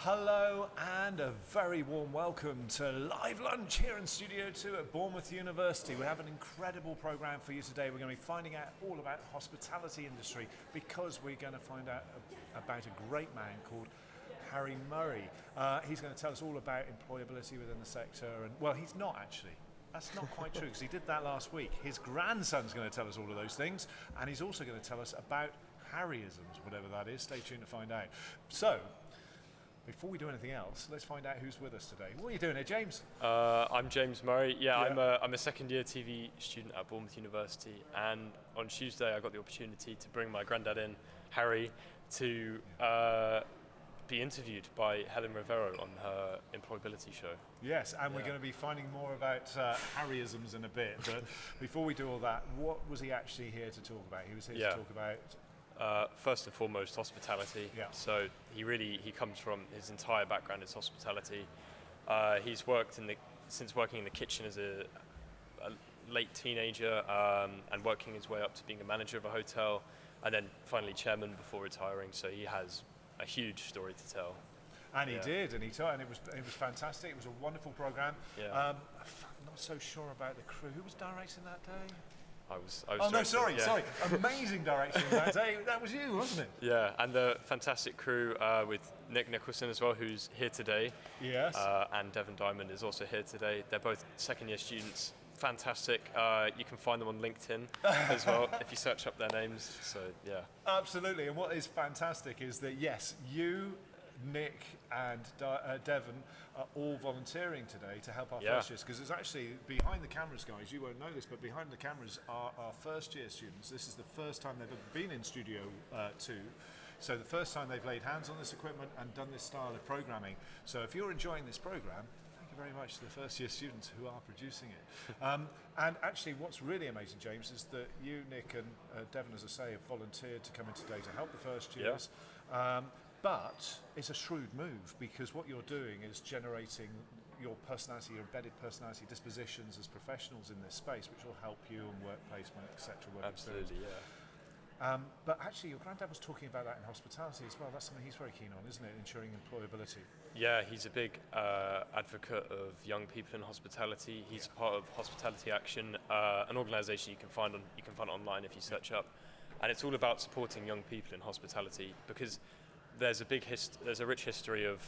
Hello and a very warm welcome to Live Lunch here in Studio 2 at Bournemouth University. We have an incredible programme for you today. We're going to be finding out all about the hospitality industry because we're going to find out about a great man called Harry Murray. He's going to tell us all about employability within the sector. And well, he's not actually. That's not quite true because he did that last week. His grandson's going to tell us all of those things, and he's also going to tell us about Harryisms, whatever that is. Stay tuned to find out. So, before we do anything else, let's find out who's with us today. What are you doing here, James? I'm JamesMurray. Yeah, I'm a second year TV student at Bournemouth University, and on Tuesday I got the opportunity to bring my granddad in, Harry, to be interviewed by Helen Rivero on her employability show. Yes, and we're going to be finding more about Harryisms in a bit, but before we do all that, what was he actually here to talk about? He was here to talk about... First and foremost, hospitality. Yeah. So he comes from, his entire background is hospitality. He's worked since working in the kitchen as a late teenager and working his way up to being a manager of a hotel, and then finally chairman before retiring. So he has a huge story to tell. And he did, and it was fantastic. It was a wonderful programme. Yeah. I'm not so sure about the crew. Who was directing that day? I was. Oh no, sorry. Amazing direction that day. That was you, wasn't it? Yeah, and the fantastic crew with Nick Nicholson as well, who's here today. Yes. And Devon Diamond is also here today. They're both second-year students. Fantastic. You can find them on LinkedIn as well if you search up their names. So yeah. Absolutely. And what is fantastic is that yes, you, Nick and Devon are all volunteering today to help our first years, because it's actually behind the cameras, guys, you won't know this, but behind the cameras are our first year students. This is the first time they've ever been in Studio 2, so the first time they've laid hands on this equipment and done this style of programming. So if you're enjoying this program, thank you very much to the first year students who are producing it. And actually what's really amazing, James, is that you, Nick and Devon, as I say, have volunteered to come in today to help the first years. But it's a shrewd move, because what you're doing is generating your personality, your embedded personality dispositions as professionals in this space, which will help you in work placement, etc. Absolutely, but actually, your granddad was talking about that in hospitality as well. That's something he's very keen on, isn't it? Ensuring employability. Yeah, he's a big advocate of young people in hospitality. He's part of Hospitality Action, an organisation you can find online if you search up, and it's all about supporting young people in hospitality, because there's a rich history of,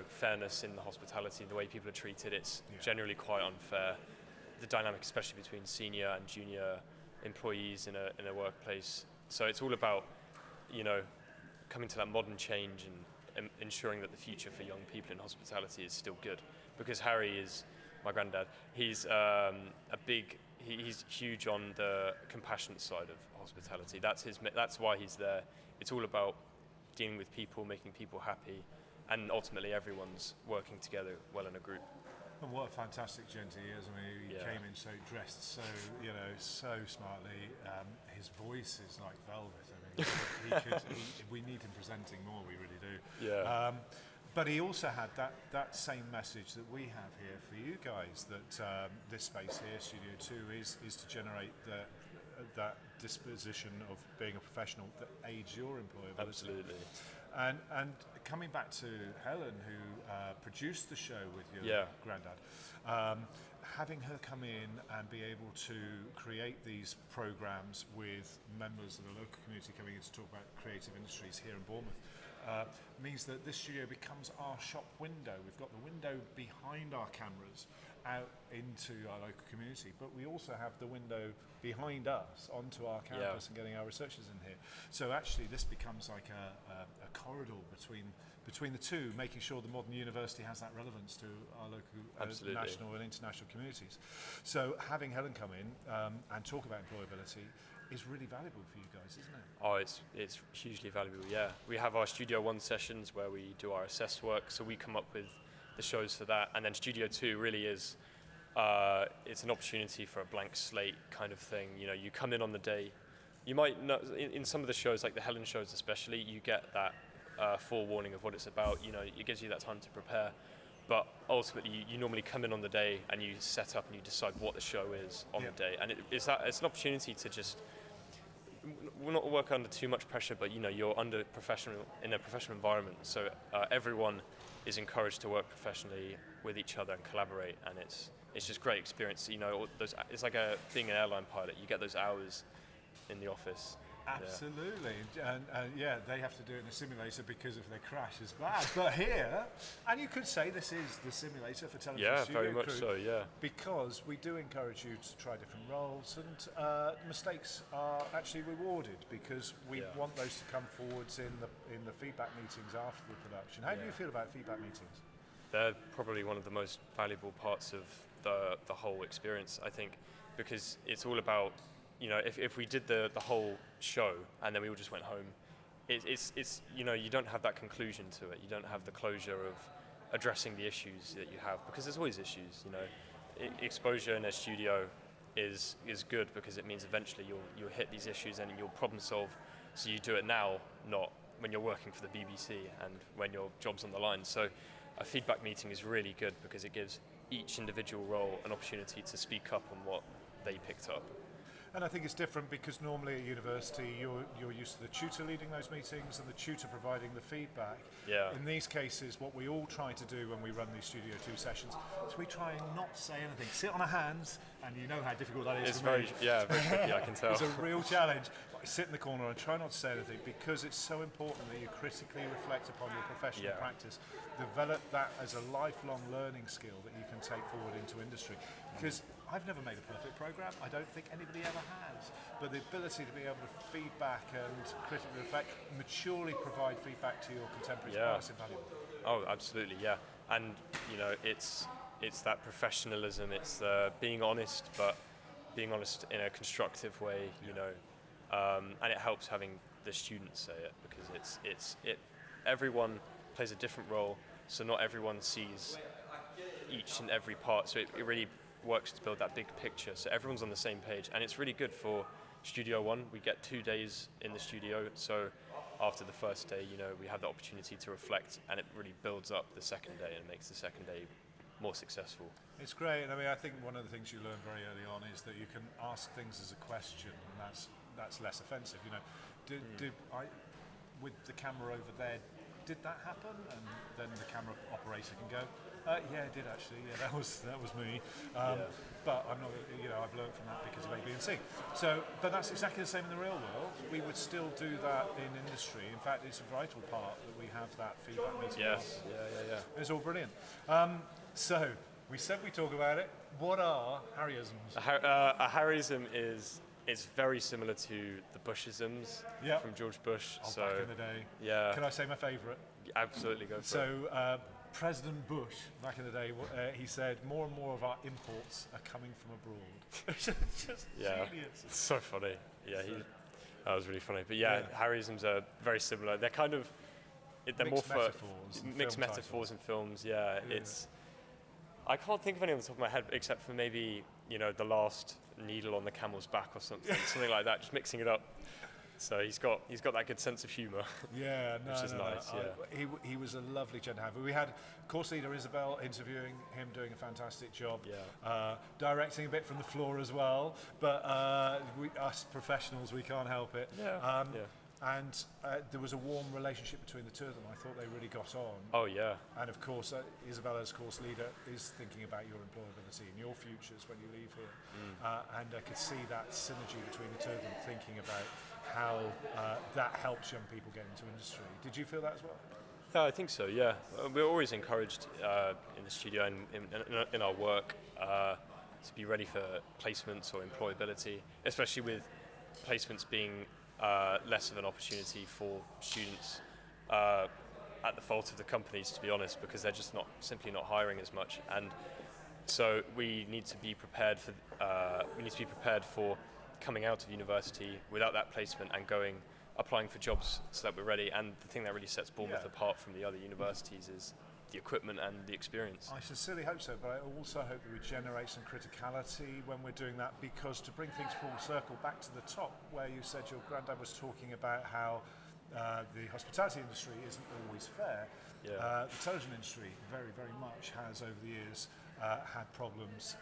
fairness in the hospitality, the way people are treated. It's generally quite unfair. The dynamic, especially between senior and junior employees in a workplace. So it's all about, coming to that modern change and ensuring that the future for young people in hospitality is still good. Because Harry is my granddad. He's he's huge on the compassionate side of hospitality. That's why he's there. It's all about dealing with people, making people happy, and ultimately everyone's working together well in a group. And what a fantastic gent he is. I mean, he came in dressed so smartly. His voice is like velvet. I mean, we need him presenting more, we really do. Yeah. But he also had that same message that we have here for you guys, that this space here, Studio 2, is to generate that disposition of being a professional that aids your employability. Absolutely. And coming back to Helen, who produced the show with your granddad, having her come in and be able to create these programs with members of the local community coming in to talk about creative industries here in Bournemouth means that this studio becomes our shop window. We've got the window behind our cameras out into our local community, but we also have the window behind us onto our campus and getting our researchers in here. So actually this becomes like a corridor between the two, making sure the modern university has that relevance to our local national and international communities. So having Helen come in and talk about employability is really valuable for you guys, isn't it? Oh, it's hugely valuable, yeah. We have our Studio 1 sessions where we do our assessed work, so we come up with the shows for that, and then Studio 2 really is it's an opportunity for a blank slate kind of thing. You come in on the day. You might know, in some of the shows, like the Helen shows especially, you get that forewarning of what it's about. It gives you that time to prepare. But ultimately, you normally come in on the day and you set up and you decide what the show is on the day. And it's an opportunity to just will not work under too much pressure, but you're in a professional environment, so everyone is encouraged to work professionally with each other and collaborate, and it's just great experience. It's like being an airline pilot. You get those hours in the office. Absolutely, and yeah, they have to do it in a simulator because if they crash, it's bad. But here, and you could say this is the simulator for television studio very much crew, so, yeah. because we do encourage you to try different roles, and mistakes are actually rewarded because we want those to come forwards in the feedback meetings after the production. How do you feel about feedback meetings? They're probably one of the most valuable parts of the whole experience, I think, because it's all about, if we did the whole show and then we all just went home, it's you don't have that conclusion to it. You don't have the closure of addressing the issues that you have, because there's always issues. Exposure in a studio is good because it means eventually you'll hit these issues and you'll problem solve. So you do it now, not when you're working for the BBC and when your job's on the line. So a feedback meeting is really good because it gives each individual role an opportunity to speak up on what they picked up. And I think it's different because normally at university you're used to the tutor leading those meetings and the tutor providing the feedback. Yeah. In these cases, what we all try to do when we run these Studio 2 sessions is we try and not say anything. Sit on our hands, and you know how difficult that is. It's very tricky, I can tell. It's a real challenge. Sit in the corner and try not to say anything, because it's so important that you critically reflect upon your professional practice. Develop that as a lifelong learning skill that you can take forward into industry. Because I've never made a perfect program. I don't think anybody ever has. But the ability to be able to feed back and critically reflect, maturely provide feedback to your contemporaries is invaluable. Oh, absolutely, yeah. And it's that professionalism. It's being honest, but being honest in a constructive way. And it helps having the students say it, because everyone plays a different role, so not everyone sees each and every part. So it really works to build that big picture, so everyone's on the same page, and it's really good for Studio 1. We get 2 days in the studio, so after the first day, we have the opportunity to reflect, and it really builds up the second day and makes the second day more successful. It's great. I mean, I think one of the things you learn very early on is that you can ask things as a question, and that's less offensive. Did I, with the camera over there, did that happen? And then the camera operator can go, yeah, it did actually. Yeah, that was me. But I'm not. I've learned from that because of A, B, and C. So, but that's exactly the same in the real world. We would still do that in industry. In fact, it's a vital part that we have that feedback meeting. Yes. Yeah. It's all brilliant. So we said we talk about it. What are Harryisms? A Harryism is very similar to the Bushisms from George Bush. Back in the day. Yeah. Can I say my favourite? Absolutely, go for it. So President Bush, back in the day, he said more and more of our imports are coming from abroad. Just genius. It's so funny. Yeah, that was really funny. But Harryisms are very similar. They're kind of they're mixed more mixed metaphors in films. Yeah, it's. I can't think of any on the top of my head except for maybe the last needle on the camel's back or something like that. Just mixing it up. So he's got that good sense of humour. Yeah, which is nice. Yeah. He was a lovely gentleman. We had course leader Isabel interviewing him, doing a fantastic job. Yeah. Directing a bit from the floor as well. But us professionals, we can't help it. Yeah. And there was a warm relationship between the two of them. I thought they really got on. Oh, yeah. And of course, Isabella's course leader is thinking about your employability and your futures when you leave here. And I could see that synergy between the two of them, thinking about how that helps young people get into industry. Did you feel that as well? Yeah, I think so, yeah. We're always encouraged in the studio and in our work to be ready for placements or employability, especially with placements being less of an opportunity for students at the fault of the companies, to be honest, because they're just simply not hiring as much. And so we need to be prepared for coming out of university without that placement and applying for jobs so that we're ready. And the thing that really sets Bournemouth apart from the other universities is the equipment and the experience. I sincerely hope so, but I also hope that we generate some criticality when we're doing that, because to bring things full circle back to the top, where you said your granddad was talking about how the hospitality industry isn't always fair. The television industry very, very much has over the years had problems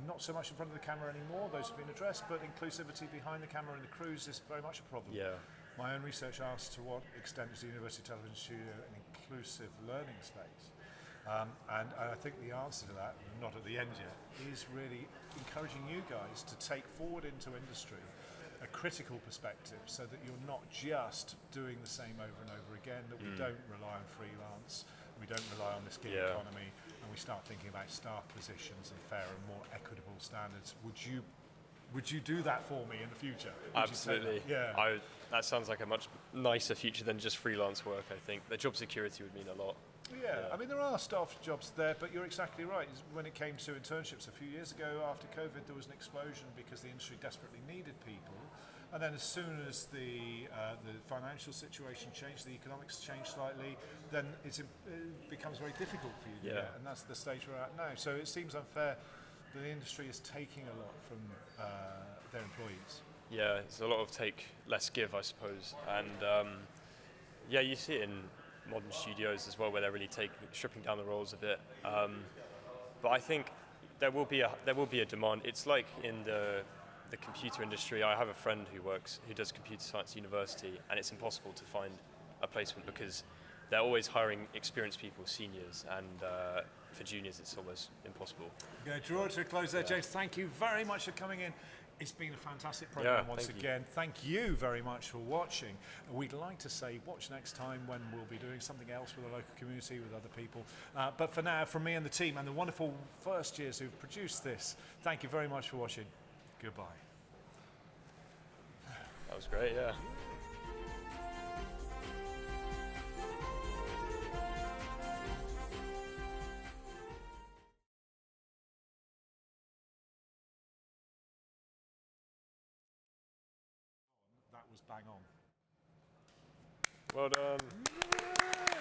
not so much in front of the camera anymore, those have been addressed, but inclusivity behind the camera and the crews is very much a problem. Yeah. My own research asks to what extent is the University Television Studio an inclusive learning space? And I think the answer to that, not at the end yet, is really encouraging you guys to take forward into industry a critical perspective so that you're not just doing the same over and over again, that we don't rely on freelance, we don't rely on this gig economy, and we start thinking about staff positions and fair and more equitable standards. Would you do that for me in the future? Absolutely. Yeah. That sounds like a much nicer future than just freelance work, I think. The job security would mean a lot. Yeah, I mean, there are staff jobs there, but you're exactly right. When it came to internships a few years ago, after COVID, there was an explosion because the industry desperately needed people. And then as soon as the financial situation changed, the economics changed slightly, then it becomes very difficult for you to get, and that's the stage we're at now. So it seems unfair that the industry is taking a lot from their employees. Yeah, it's a lot of take, less give, I suppose. And you see it in modern studios as well, where they're really stripping down the roles a bit. But I think there will be a demand. It's like in the computer industry. I have a friend who does computer science at university, and it's impossible to find a placement because they're always hiring experienced people, seniors, and for juniors it's almost impossible. We're going to draw it to a close there, James. Thank you very much for coming in. It's been a fantastic program once again. Thank you very much for watching. We'd like to say watch next time when we'll be doing something else with the local community, with other people. But for now, from me and the team and the wonderful first years who've produced this, thank you very much for watching. Goodbye. That was great, yeah. That was bang on. Well done.